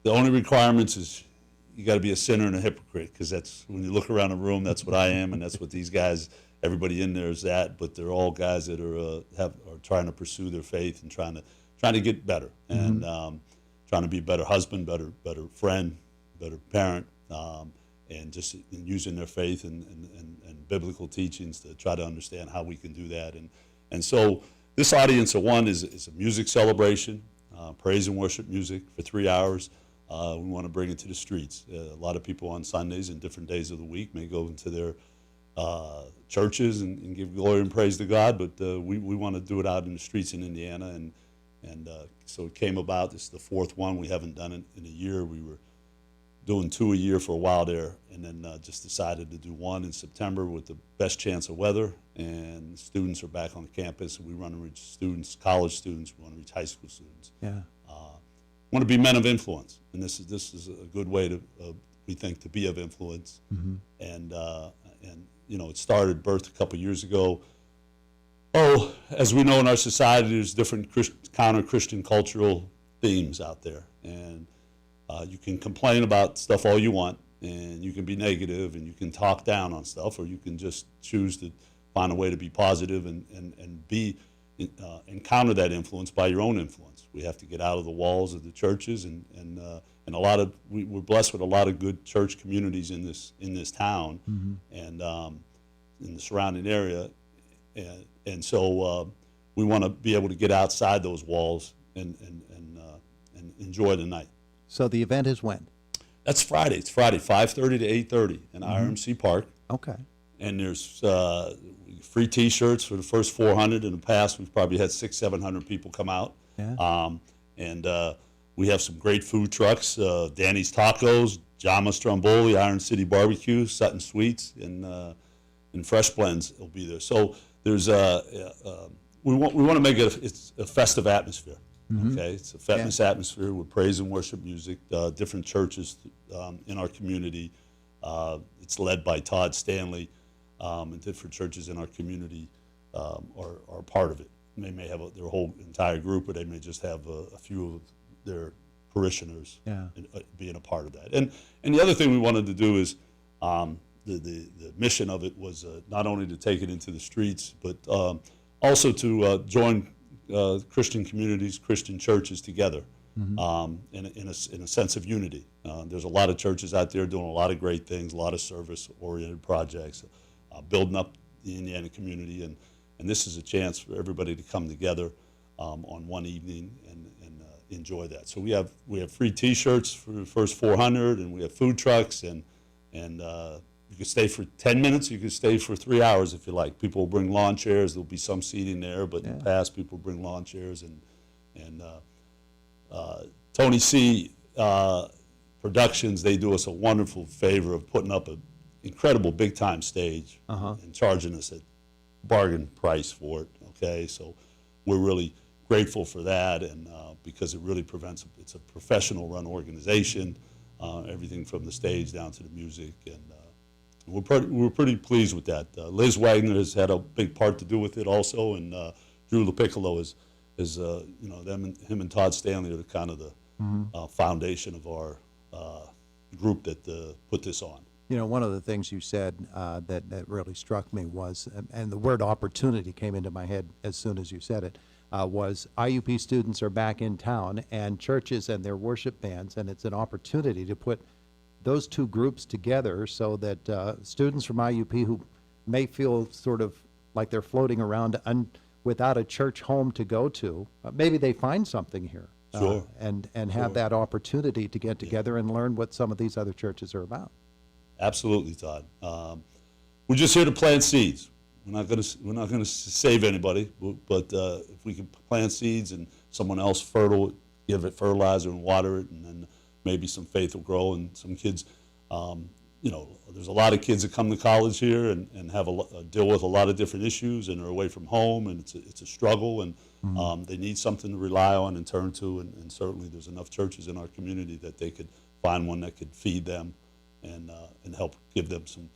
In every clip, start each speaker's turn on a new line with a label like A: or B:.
A: The only requirements is you got to be a sinner and a hypocrite, because that's when you look around the room, that's what I am, and that's what these guys, everybody in there is at. But they're all guys that are trying to pursue their faith and trying to get better, and trying to be a better husband, better friend, better parent, and just using their faith and biblical teachings to try to understand how we can do that. And so this audience of one is a music celebration, praise and worship music for 3 hours. We want to bring it to the streets. A lot of people on Sundays and different days of the week may go into their churches and give glory and praise to God, but we want to do it out in the streets in Indiana, and so it came about. This is the fourth one. We haven't done it in a year. We were doing 2 a year for a while there, and then just decided to do one in September with the best chance of weather, and students are back on campus, and we want to reach students, college students, we want to reach high school students.
B: Yeah.
A: Want to be men of influence, and this is a good way to, we think, to be of influence. And you know, it started, birthed a couple years ago. Oh, as we know in our society, there's different counter-Christian cultural themes out there, and you can complain about stuff all you want, and you can be negative, and you can talk down on stuff, or you can just choose to find a way to be positive and be encounter that influence by your own influence. We have to get out of the walls of the churches, and a lot of we're blessed with a lot of good church communities in this town, and in the surrounding area, and so we want to be able to get outside those walls and enjoy the night.
B: So the event is when?
A: That's Friday. It's Friday, 5:30 to 8:30 in IRMC Park.
B: Okay.
A: And there's free T-shirts for the first 400. In the past, we've probably had 600-700 people come out.
B: Yeah.
A: And we have some great food trucks: Danny's Tacos, Jama Stromboli, Iron City Barbecue, Sutton Sweets, and Fresh Blends will be there. So there's we want to make it it's a festive atmosphere. Okay, it's a festive atmosphere with praise and worship music. Different churches in our community. It's led by Todd Stanley, and different churches in our community are part of it. They may have their whole entire group, or they may just have a few of their parishioners being a part of that. And the other thing we wanted to do is the mission of it was not only to take it into the streets, but also to join Christian communities, Christian churches together in a sense of unity. There's a lot of churches out there doing a lot of great things, a lot of service-oriented projects, building up the Indiana community, and this is a chance for everybody to come together on one evening and enjoy that. So we have free T-shirts for the first 400, and we have food trucks, and you can stay for 10 minutes, you can stay for 3 hours if you like. People will bring lawn chairs. There'll be some seating there, but in the past, people bring lawn chairs. And Tony C. Productions, they do us a wonderful favor of putting up an incredible big-time stage and charging us a bargain price for it, okay? So we're really grateful for that, and because it really it's a professional-run organization, everything from the stage down to the music, and we're pretty pleased with that. Liz Wagner has had a big part to do with it also, and Drew LaPiccolo is you know, him and Todd Stanley are kind of the foundation of our group that put this on.
B: You know, one of the things you said that really struck me was, and the word opportunity came into my head as soon as you said it, was IUP students are back in town, and churches and their worship bands, and it's an opportunity to put those two groups together so that students from IUP who may feel sort of like they're floating around without a church home to go to, maybe they find something here.
A: Sure.
B: And have that opportunity to get together and learn what some of these other churches are about.
A: Absolutely, Todd. We're just here to plant seeds. We're not going to save anybody, but if we can plant seeds and someone else give it fertilizer and water it, and then maybe some faith will grow, and some kids, you know, there's a lot of kids that come to college here and have deal with a lot of different issues, and are away from home, and it's a struggle, and they need something to rely on and turn to, and certainly there's enough churches in our community that they could find one that could feed them and help give them some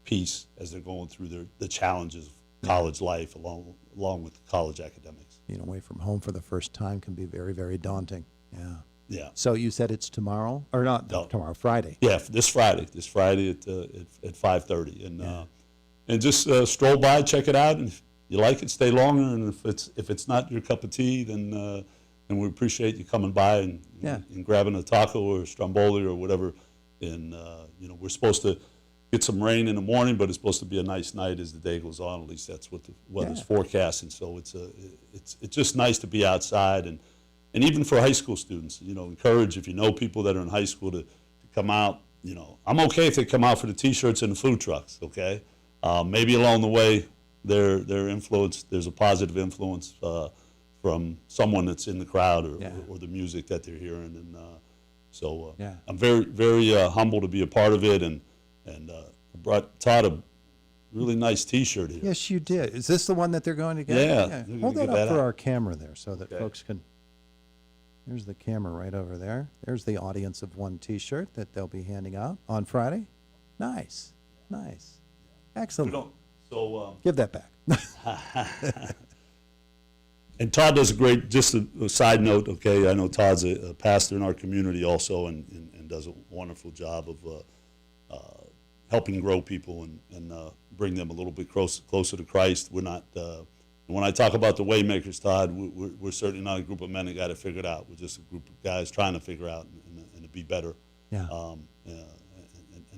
A: peace as they're going through the challenges of college life along with college academics.
B: Being away from home for the first time can be very, very daunting. Yeah.
A: Yeah.
B: So you said it's tomorrow, or not
A: No.
B: tomorrow, Friday?
A: Yeah, this Friday at 5:30, and just stroll by, check it out, and if you like it, stay longer. And if it's not your cup of tea, then we appreciate you coming by and grabbing a taco or a stromboli or whatever. And we're supposed to get some rain in the morning, but it's supposed to be a nice night as the day goes on. At least that's what the weather's forecasting. So it's just nice to be outside, and even for high school students, encourage, if you know people that are in high school, to come out. I'm okay if they come out for the T-shirts and the food trucks. Okay, maybe along the way, their influence. There's a positive influence from someone that's in the crowd or the music that they're hearing, and so I'm very very humble to be a part of it, and I brought Todd a really nice T-shirt here.
B: Yes, you did. Is this the one that they're going to get?
A: Yeah.
B: Hold that up for our camera there so that folks can. There's the camera right over there. There's the audience of one T-shirt that they'll be handing out on Friday. Nice. Excellent. Give that back.
A: And Todd does a great, just a side note, okay, I know Todd's a pastor in our community also, and does a wonderful job of helping grow people and bring them a little bit closer to Christ. We're not, when I talk about the Waymakers, Todd, we're certainly not a group of men that got it figured out. We're just a group of guys trying to figure out and to be better. And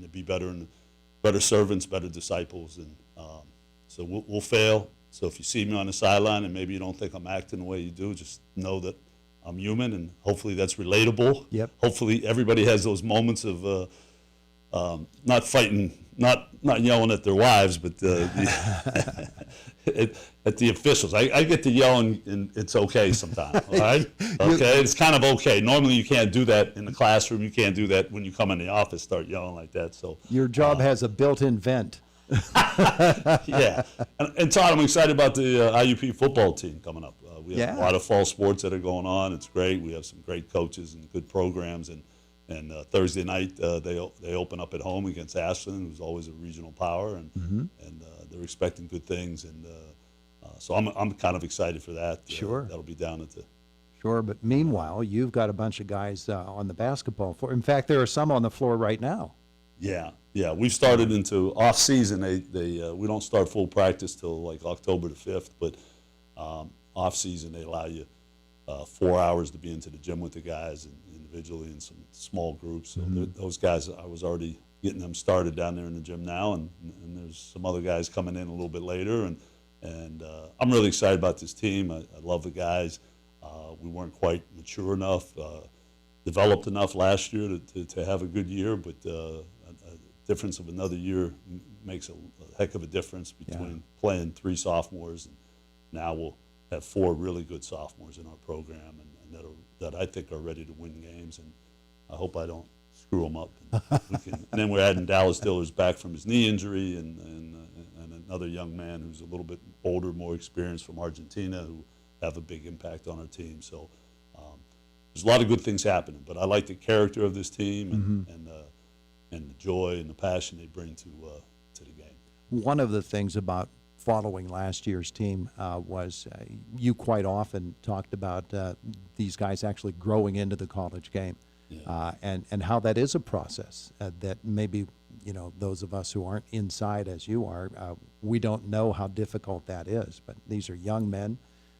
A: to be better, and better servants, better disciples. And so we'll fail. So if you see me on the sideline and maybe you don't think I'm acting the way you do, just know that I'm human, and hopefully that's relatable.
B: Yep.
A: Hopefully everybody has those moments of not fighting, not yelling at their wives, but at the officials. I get to yell, and it's okay sometimes, all right? Okay, it's kind of okay. Normally you can't do that in the classroom. You can't do that when you come in the office, start yelling like that. So
B: your job has a built-in vent.
A: Yeah. And Todd, I'm excited about the IUP football team coming up. We have a lot of fall sports that are going on. It's great. We have some great coaches and good programs, and Thursday night they open up at home against Ashland, who's always a regional power, and they're expecting good things, and so I'm kind of excited for that.
B: Sure,
A: that'll be down at the.
B: Sure, but meanwhile, you've got a bunch of guys on the basketball floor. In fact, there are some on the floor right now.
A: Yeah. We've started into off season. We don't start full practice till like October the 5th, but off season they allow you 4 hours to be into the gym with the guys and individually in some small groups. So those guys, I was already getting them started down there in the gym now, and there's some other guys coming in a little bit later, and I'm really excited about this team. I love the guys. We weren't quite mature enough, developed enough last year to have a good year, but a difference of another year makes a heck of a difference between playing 3 sophomores, and now we'll have 4 really good sophomores in our program, and that I think are ready to win games, and I hope I don't screw them up. And then we're adding Dallas Dillers back from his knee injury, and another young man who's a little bit older, more experienced from Argentina, who have a big impact on our team. So there's a lot of good things happening, but I like the character of this team and the joy and the passion they bring to the game.
B: One of the things about following last year's team was you quite often talked about these guys actually growing into the college game, and how that is a process that maybe those of us who aren't inside as you are, we don't know how difficult that is. But these are young men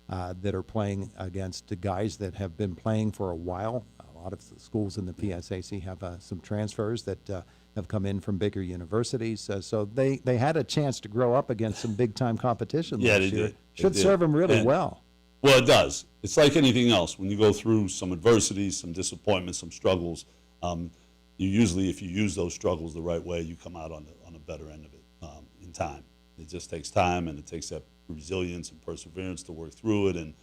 B: that are playing against the guys that have been playing for a while. A lot of the schools in the PSAC have some transfers that have come in from bigger universities, so they had a chance to grow up against some big-time competition last year.
A: Did.
B: Should serve them really well.
A: Well, it does. It's like anything else. When you go through some adversity, some disappointments, some struggles, you usually, if you use those struggles the right way, you come out on the better end of it in time. It just takes time, and it takes that resilience and perseverance to work through it, and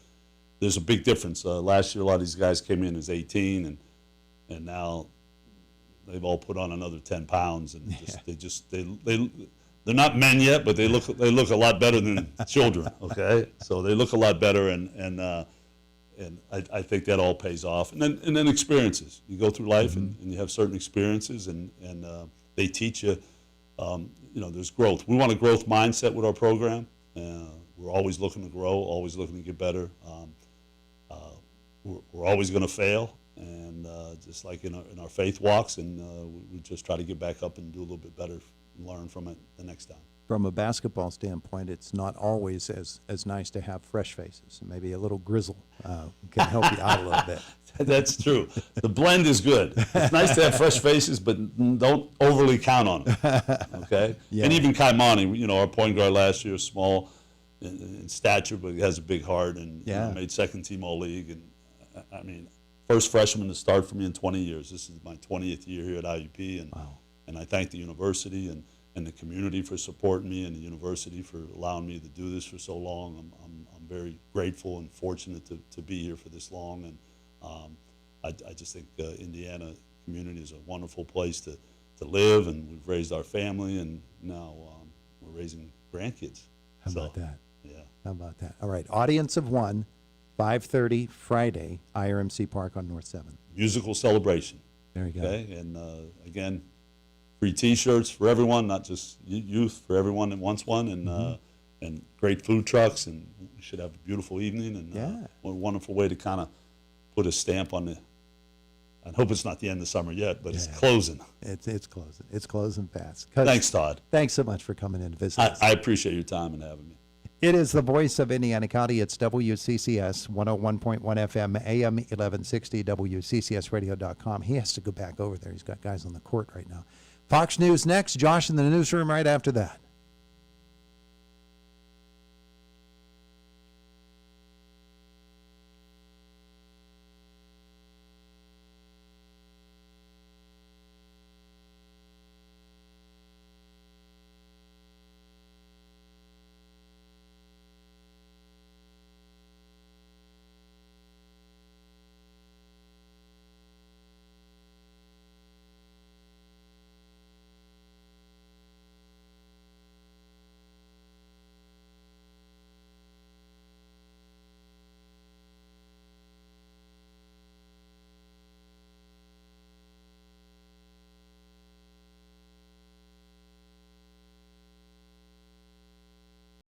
A: there's a big difference. Last year, a lot of these guys came in as 18, and now they've all put on another 10 pounds, and they're not men yet, but they look a lot better than children. Okay, so they look a lot better, and I think that all pays off. And then experiences. You go through life, and you have certain experiences, and they teach you. There's growth. We want a growth mindset with our program. We're always looking to grow, always looking to get better. We're always going to fail, and just like in our faith walks, and we just try to get back up and do a little bit better, and learn from it the next time.
B: From a basketball standpoint, it's not always as nice to have fresh faces. Maybe a little grizzle can help you out a little bit.
A: That's true. The blend is good. It's nice to have fresh faces, but don't overly count on them. Okay?
B: Yeah.
A: And even Kaimani, our point guard last year, small in stature, but he has a big heart, and
B: Yeah.
A: made second team All-League. And I mean, first freshman to start for me in 20 years. This is my 20th year here at IUP, and
B: Wow.
A: and I thank the university and the community for supporting me, and the university for allowing me to do this for so long. I'm very grateful and fortunate to be here for this long, and I just think Indiana community is a wonderful place to live, and we've raised our family, and now we're raising grandkids.
B: How about that?
A: Yeah.
B: How about that? All right, audience of one, 5:30 Friday, IRMC Park on North 7th.
A: Musical celebration.
B: There you go.
A: Okay, and again, free T-shirts for everyone, not just youth, for everyone that wants one, and great food trucks, and we should have a beautiful evening, and
B: Yeah.
A: what a wonderful way to kind of put a stamp on the. I hope it's not the end of summer yet, but it's
B: Yeah.
A: closing.
B: It's closing. It's closing fast. Coach,
A: Thanks, Todd.
B: Thanks so much for coming in to visit us.
A: I appreciate your time and having me.
B: It is the voice of Indiana County. It's WCCS 101.1 FM, AM 1160, WCCSradio.com. He has to go back over there. He's got guys on the court right now. Fox News next. Josh in the newsroom right after that.